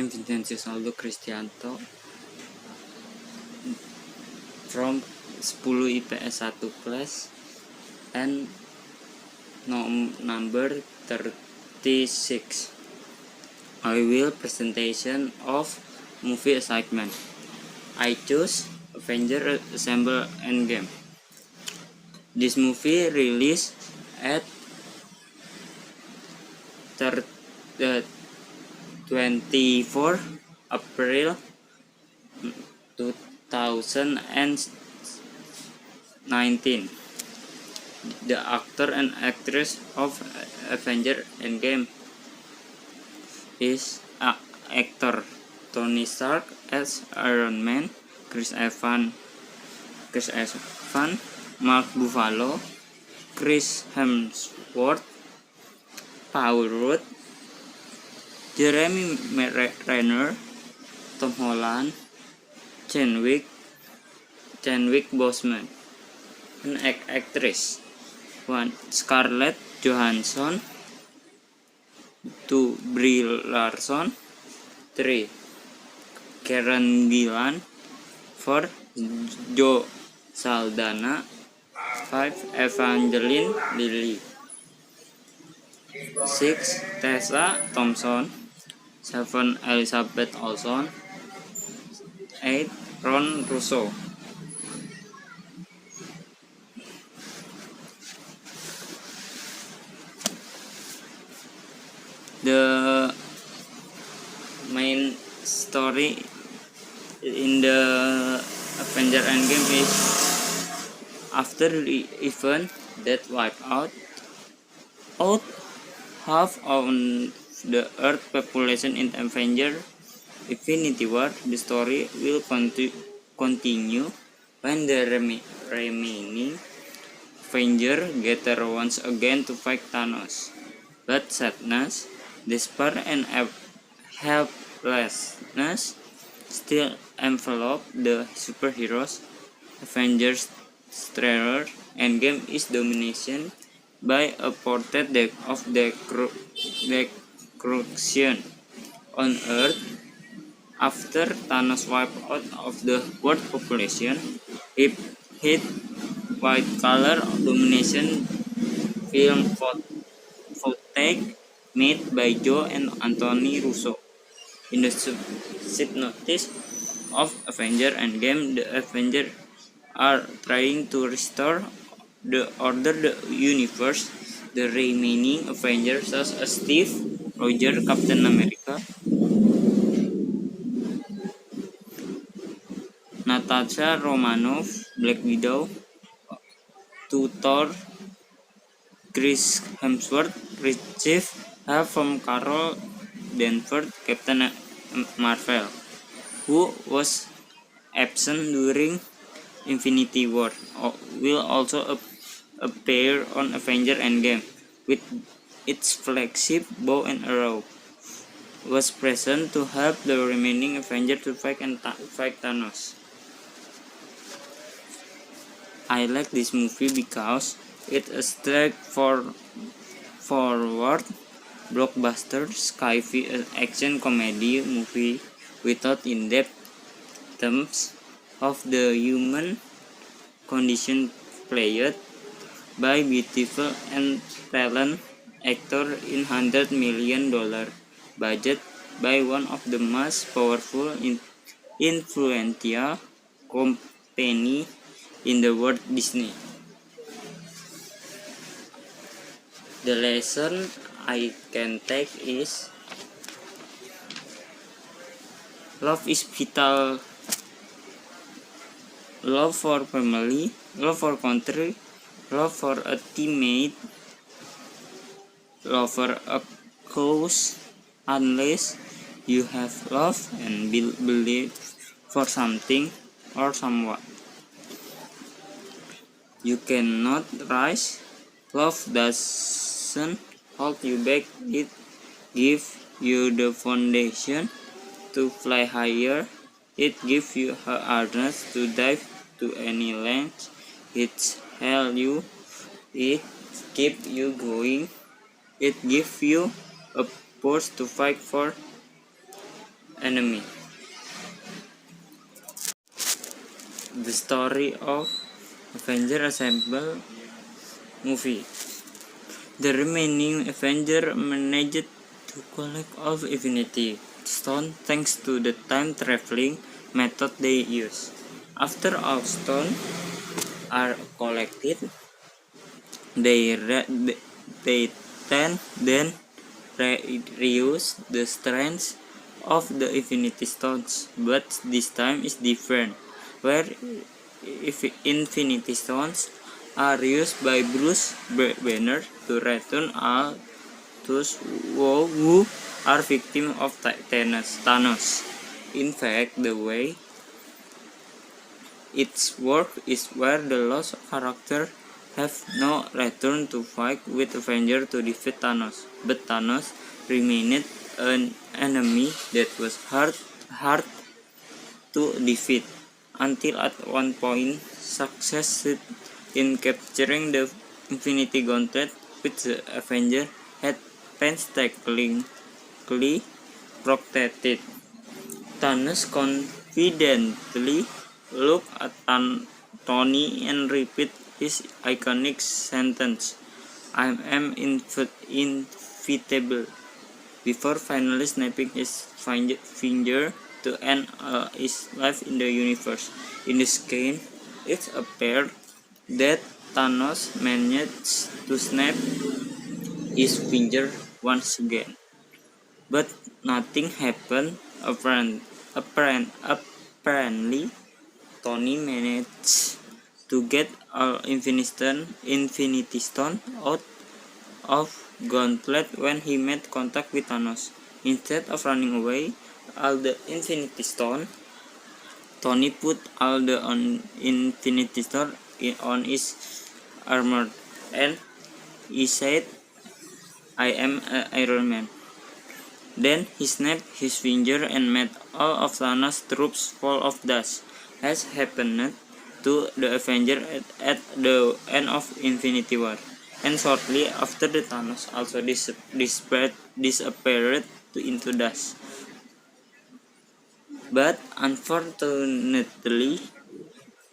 am Vincenzo Saldo Cristianto from 10 IPS 1 class and number 36. I will presentation of movie assignment. I choose Avenger Assemble Endgame. This movie released at 24 April 2019. The actor and actress of Avenger Endgame is actor Tony Stark as Iron Man, Chris Evans, Mark Ruffalo, Chris Hemsworth, Paul Rudd, Jeremy Renner, Tom Holland, Chadwick Boseman, an actress. 1. Scarlett Johansson. 2. Brie Larson. 3. Karen Gillan. 4. Joe Saldana. 5. Evangeline Lilly. 6. Tessa Thompson. 7. Elizabeth Olsen. 8. Ron Russo. The main story in the Avenger Endgame is after the event that wiped out half of the Earth population in Avenger Infinity War. The story will continue when the remaining Avenger gather once again to fight Thanos. But sadness, despair, and helplessness still envelop the superheroes. Avengers trailer Endgame is dominated by a portrait of destruction on Earth. After Thanos wiped out of the world population, it hit white collar domination film footage made by Joe and Anthony Russo. In the synopsis of Avenger Endgame, the Avengers are trying to restore the universe. The remaining Avengers, such as Steve Rogers, Captain America, Natasha Romanoff, Black Widow, Thor, Chris Hemsworth, receive help from Carol Danvers, Captain Marvel, who was absent during Infinity War, will also appear on Avenger Endgame with its flagship bow and arrow. Was present to help the remaining Avengers to fight Thanos. I like this movie because it's a straightforward blockbuster sci-fi action comedy movie without in-depth themes of the human condition, played by beautiful and talented actor in $100 million budget by one of the most powerful influential company in the world, Disney. The lesson I can take is love is vital. Love for family, love for country, love for a teammate, love for a cause. Unless you have love and believe for something or someone, you cannot rise. Love doesn't hold you back. It gives you the foundation to fly higher. It gives you the harness to dive to any length. It helps you. It keeps you going. It gives you a force to fight for enemy. The story of Avengers Assemble movie. The remaining Avengers managed to collect all Infinity Stone thanks to the time traveling method they use. After all stones are collected, they then reuse the strength of the Infinity Stones, but this time is different, where if Infinity Stones are used by Bruce Banner to return all those who are victims of Thanos. In fact, the way its work is where the lost character have no return to fight with Avengers to defeat Thanos, but Thanos remained an enemy that was hard to defeat, until at one point succeeded in capturing the Infinity Gauntlet, which the Avengers had painstakingly protected. Thanos confidently looked at Tony and repeated his iconic sentence, "I am inevitable," before finally snapping his finger to end his life in the universe. In this game, it appeared that Thanos managed to snap his finger once again, but nothing happened. Apparently, Tony managed to get all Infinity Stone out of Gauntlet when he made contact with Thanos. Instead of running away, all the Infinity Stone, Tony put all the Infinity Stone on his armor, and he said, "I am Iron Man." Then he snapped his finger and made all of Thanos' troops fall of dust, as happened to the Avengers at the end of Infinity War. And shortly after, the Thanos also disappeared into dust. But unfortunately,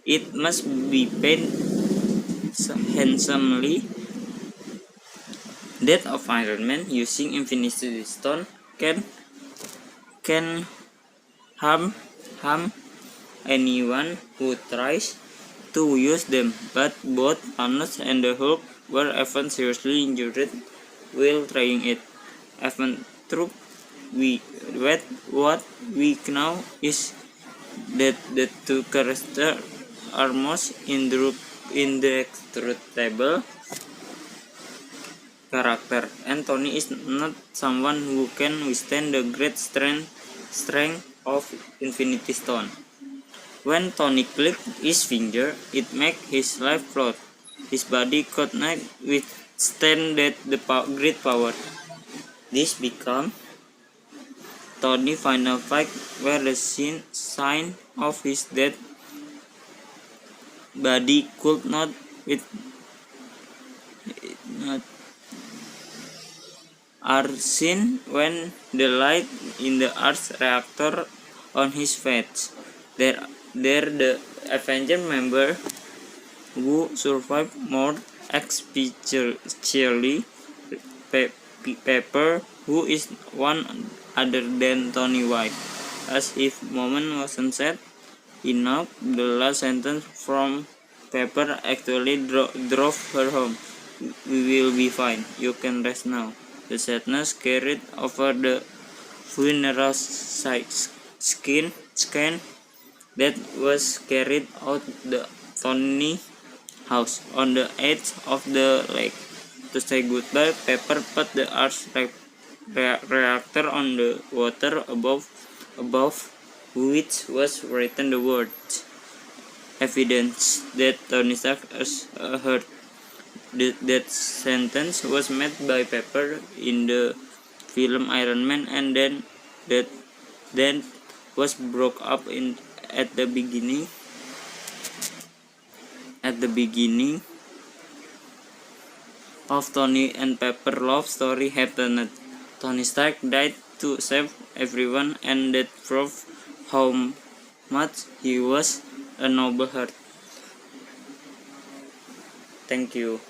it must be paid handsomely. Death of Iron Man using Infinity Stone can harm anyone who tries to use them, but both Thanos and the Hulk were even seriously injured while trying it. Even though what we know is that the two characters are most indestructible character, and Tony is not someone who can withstand the great strength of Infinity Stone. When Tony clicked his finger, it made his life float. His body could not withstand that great power. This became Tony's final fight, where the sign of his dead body could not are seen when the light in the Earth reactor on his face. There the Avenger member who survived more, especially Pepper, who is one other than Tony White. As if moment wasn't said enough, the last sentence from Pepper actually drove her home. "We will be fine. You can rest now." The sadness carried over the funeral scan that was carried out the Tony house on the edge of the lake. To say goodbye, Pepper put the Earth reactor on the water above which was written the words, "Evidence that Tony Stark is hurt." That sentence was made by Pepper in the film Iron Man, and then was broke up at the beginning of Tony and Pepper love story happened. Tony Stark died to save everyone, and that proved how much he was a noble heart. Thank you.